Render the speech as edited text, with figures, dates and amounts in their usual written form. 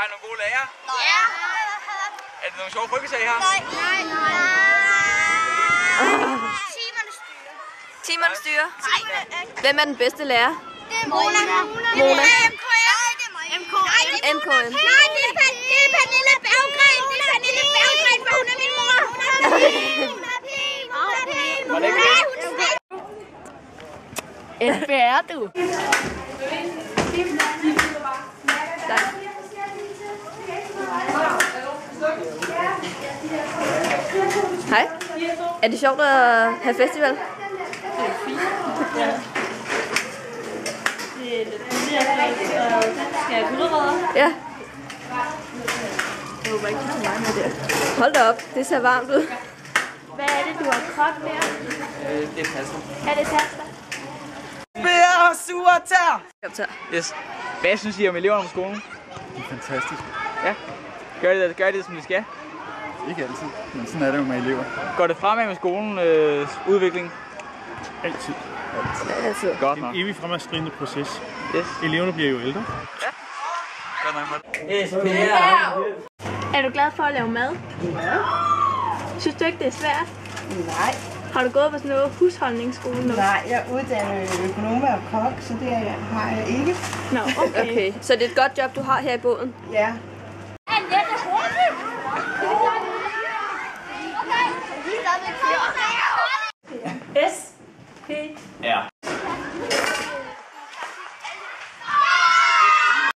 I nogle gode lærere? Ja. Er det nogle sjove frikkesager her? Nej. Timerne styrer. Hvem er den bedste lærer? Det er Mona. Mona. MKM. MKM. Nej, det er Pernille Berggren. Det er Pernille Berggren, for hun er min mor. SBR, du. Hej. Er det sjovt at have festival? Det er fint. Ja. Det er fint. Skal jeg gulerødder? Ja. Jeg håber ikke, du tager mig med der. Hold da op, det ser varmt ud. Hvad er det, du har kogt der? Det er pasta. Er det pasta? Bær og sure tær! Optager. Yes. Hvad synes I om eleverne på skolen? Det er fantastisk. Ja. Gør det som de skal? Ikke altid, men sådan er det jo med elever. Går det fremad med skolens udvikling? Altid. Altså. Godt En nok. evig fremadskridende proces. Yes. Eleverne bliver jo ældre. Godt nok. Er du glad for at lave mad? Ja. Synes du ikke, det er svært? Nej, Har du gået på sådan noget husholdningsskole nu? nej, jeg er uddannet økonom og kok, så det har jeg ikke. Nå, okay. Okay, så det er et godt job, du har her i båden? Ja. Annette Horn.